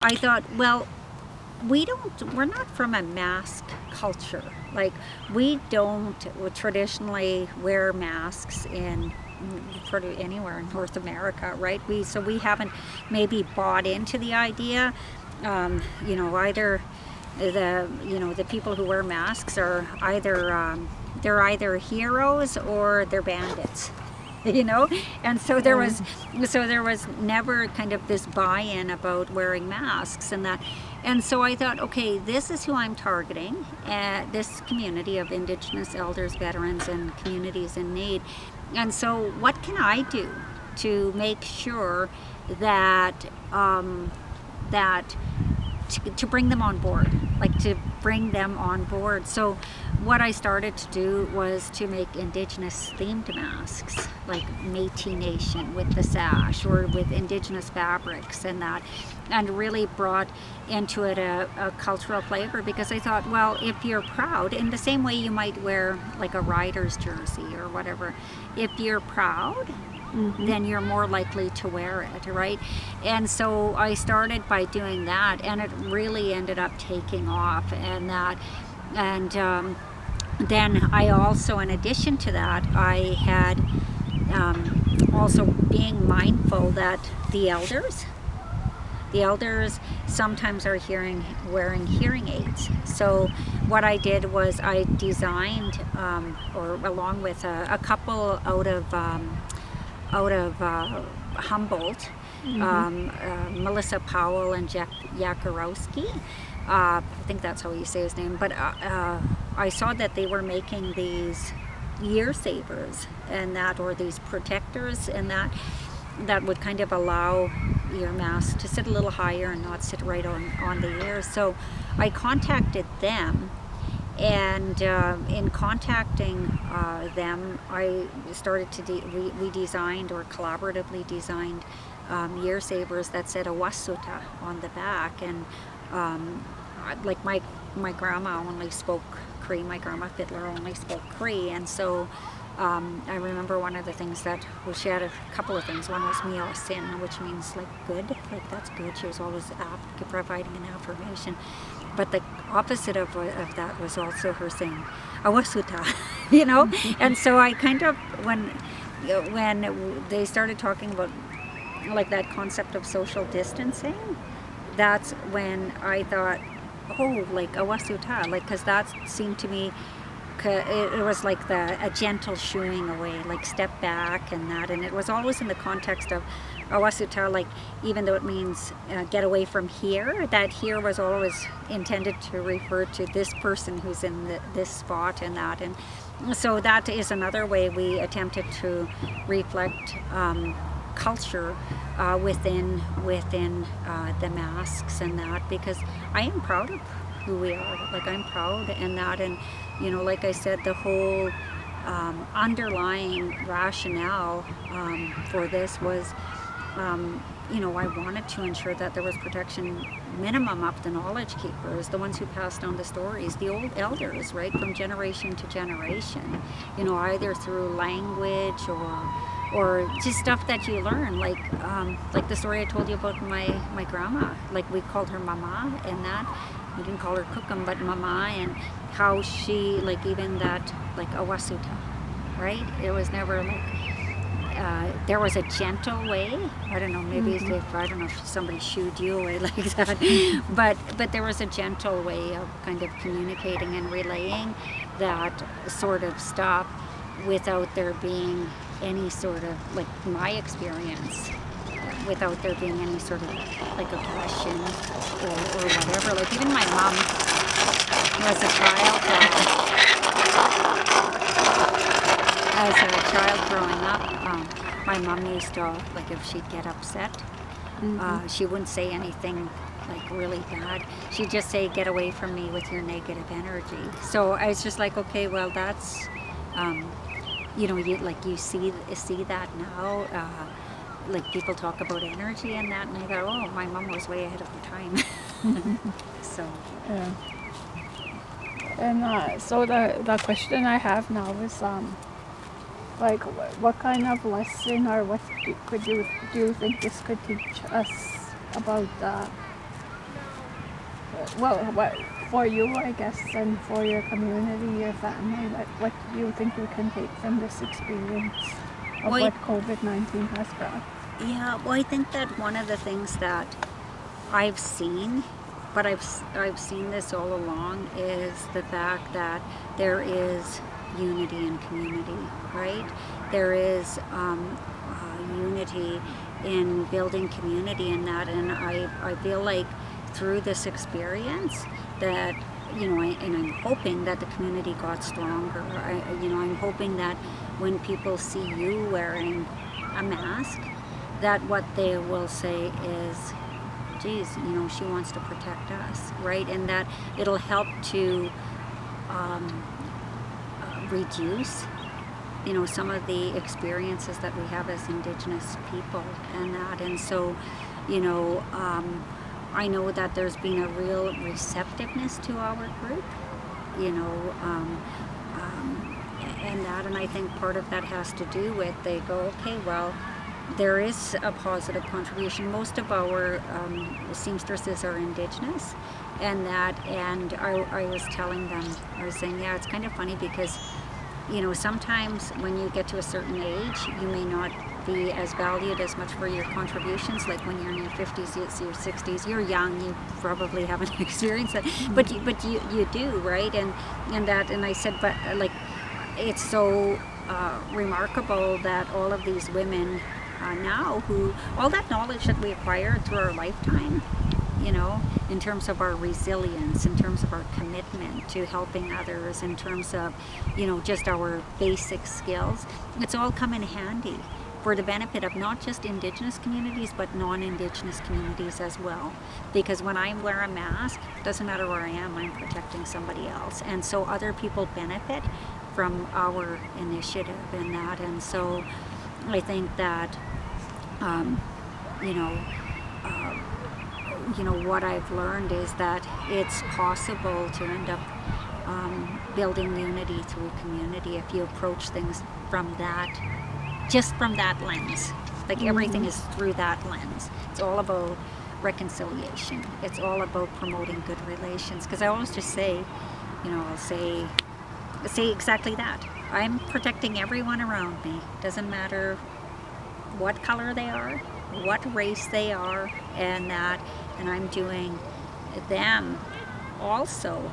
I thought, well, we're not from a mask culture. Like, we don't traditionally wear masks in pretty anywhere in North America, right? So we haven't maybe bought into the idea. Either the people who wear masks are either they're either heroes or they're bandits. And so there was never kind of this buy-in about wearing masks and that. And so I thought, okay, this is who I'm targeting, this community of Indigenous elders, veterans, and communities in need. And so what can I do to make sure that to bring them on board, to bring them on board. So what I started to do was to make Indigenous themed masks, like Métis Nation with the sash or with Indigenous fabrics and that, and really brought into it a cultural flavor, because I thought, well, if you're proud, in the same way you might wear like a Rider's jersey or whatever, if you're proud, then you're more likely to wear it, right? And so I started by doing that, and it really ended up taking off. And then I also, in addition to that, I had also being mindful that the elders sometimes are wearing hearing aids. So what I did was I designed, or along with a couple out of Humboldt, Melissa Powell and Jack Yakarowski. I think that's how you say his name. But I saw that they were making these ear savers and that, or these protectors and that would kind of allow your mask to sit a little higher and not sit right on the ear. So I contacted them. And in contacting them, I started to we designed, or collaboratively designed, ear savers that said Awasuta on the back. And like my grandma only spoke Cree, my grandma Fiddler only spoke Cree, and so I remember one of the things that, well, she had a couple of things. One was Mio Sin, which means like good, like that's good. She was always providing an affirmation. But the opposite of that was also her saying Awasuta, And so I kind of, when they started talking about like that concept of social distancing, that's when I thought, oh, like Awasuta, like, because that seemed to me, it was like a gentle shooing away, like step back and that, and it was always in the context of Awasuta, like, even though it means get away from here, that here was always intended to refer to this person who's in this spot and that. And so that is another way we attempted to reflect culture within the masks and that, because I am proud of who we are. Like, I'm proud and that, and like I said, the whole underlying rationale for this was, I wanted to ensure that there was protection minimum of the knowledge keepers, the ones who passed on the stories, the old elders, right, from generation to generation, either through language or just stuff that you learn, like the story I told you about my grandma. Like, we called her Mama, and that we didn't call her Cookum, but Mama, and how she, like, even that, like Awasuta, right? It was never like there was a gentle way. I don't know, maybe if somebody shooed you away like that, but there was a gentle way of kind of communicating and relaying that sort of stuff without there being any sort of, like, my experience, without there being any sort of like aggression or whatever. Like, even my mom was a child growing up, my mom used to, like, if she'd get upset, she wouldn't say anything like really bad. She'd just say, "Get away from me with your negative energy." So I was just like, okay, well, that's you see that now, like, people talk about energy and that, and I thought, oh, my mom was way ahead of her time. So yeah. And so the question I have now is, like, what kind of lesson, or what do you think this could teach us about well, what for you, I guess, and for your community, your family, what do you think you can take from this experience of Well, what COVID-19 has brought? yeah, well, I think that one of the things that I've seen, but I've seen this all along, is the fact that there is unity in community, right? There is unity in building community in that, and I feel like through this experience that, and I'm hoping that the community got stronger. I'm hoping that when people see you wearing a mask, that what they will say is, geez, she wants to protect us, right? And that it'll help to reduce, some of the experiences that we have as Indigenous people and that. And so, I know that there's been a real receptiveness to our group, and I think part of that has to do with, they go, okay, well, there is a positive contribution. Most of our seamstresses are Indigenous, and I was telling them, I was saying, yeah, it's kind of funny because, sometimes when you get to a certain age, you may not be as valued as much for your contributions. Like when you're in your 50s, your 60s, you're young, you probably haven't experienced that, but you do, right? And I said, but like, it's so remarkable that all of these women now, who all that knowledge that we acquired through our lifetime, in terms of our resilience, in terms of our commitment to helping others, in terms of, just our basic skills, it's all come in handy for the benefit of not just Indigenous communities, but non-Indigenous communities as well. Because when I wear a mask, it doesn't matter where I am, I'm protecting somebody else. And so other people benefit from our initiative in that. And so I think that, what I've learned is that it's possible to end up building unity through community if you approach things from that, just from that lens. Like everything is through that lens. It's all about reconciliation. It's all about promoting good relations. Because I always just say, I'll say exactly that. I'm protecting everyone around me. Doesn't matter what color they are, what race they are, and I'm doing them also,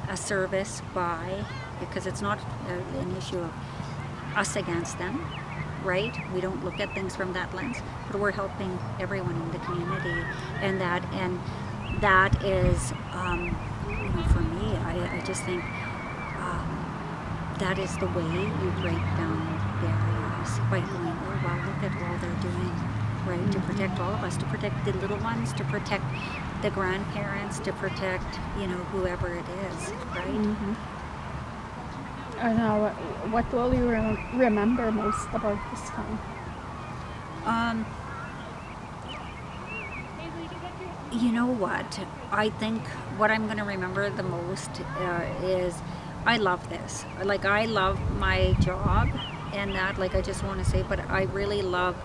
a service by, because it's not an issue of us against them, right? We don't look at things from that lens, but we're helping everyone in the community, and that is, for me, I just think that is the way you break down barriers, by going, oh wow, look at all they're doing, right? To protect all of us, to protect the little ones, to protect the grandparents, to protect, whoever it is, right? And what will you remember most about this time? You know what? I think what I'm going to remember the most is I love this. Like, I love my job, and that, like, I just want to say, but I really love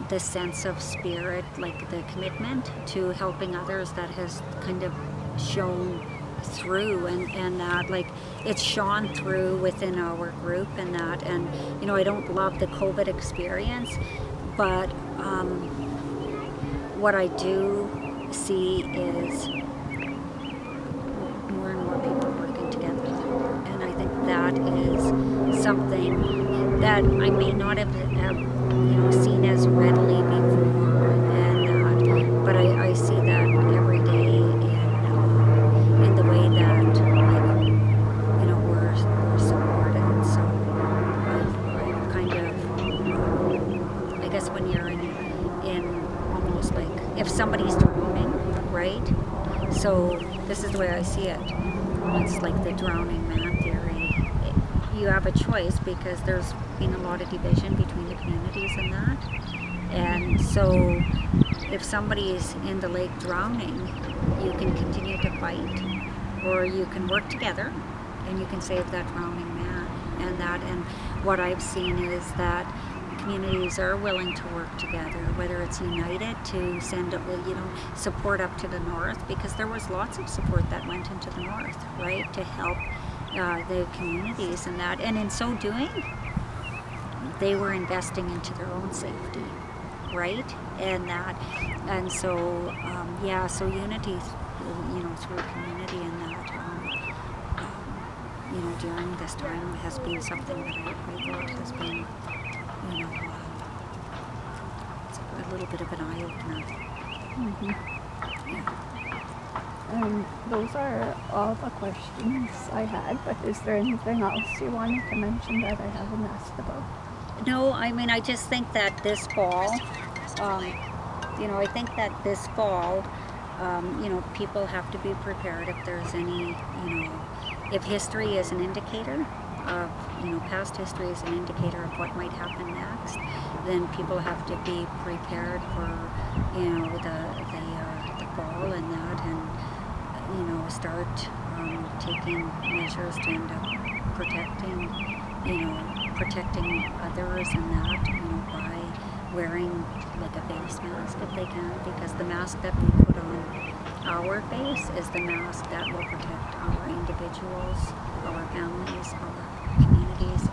the sense of spirit, like the commitment to helping others that has kind of shown through, and that, like, it's shone through within our group, and that, and I don't love the COVID experience, but what I do see is more and more people working together, and I think that is something that I may not have seen as readily before, and but I see that every day in the way that, like, we're supported. So I've kind of, I guess when you're in almost like, if somebody's drowning, right? So this is the way I see it. It's like the drowning man theory. You have a choice, because there's been a lot of division between the communities and that. And so if somebody is in the lake drowning, you can continue to fight, or you can work together and you can save that drowning man. And what I've seen is that communities are willing to work together, whether it's United to send, support up to the north, because there was lots of support that went into the north, right, to help the communities and that. And in so doing, they were investing into their own safety, right? And so, so unity, through community and that, during this time has been something that I thought has been, it's a little bit of an eye-opener. Mm-hmm. Yeah. Those are all the questions I had, but is there anything else you wanted to mention that I haven't asked about? No, I mean, I just think that this fall, people have to be prepared if there's any, if history is an indicator of, past history is an indicator of what might happen next, then people have to be prepared for, the fall and that, and, start taking measures to end up protecting others and that, by wearing like a face mask if they can, because the mask that we put on our face is the mask that will protect our individuals, our families, our communities,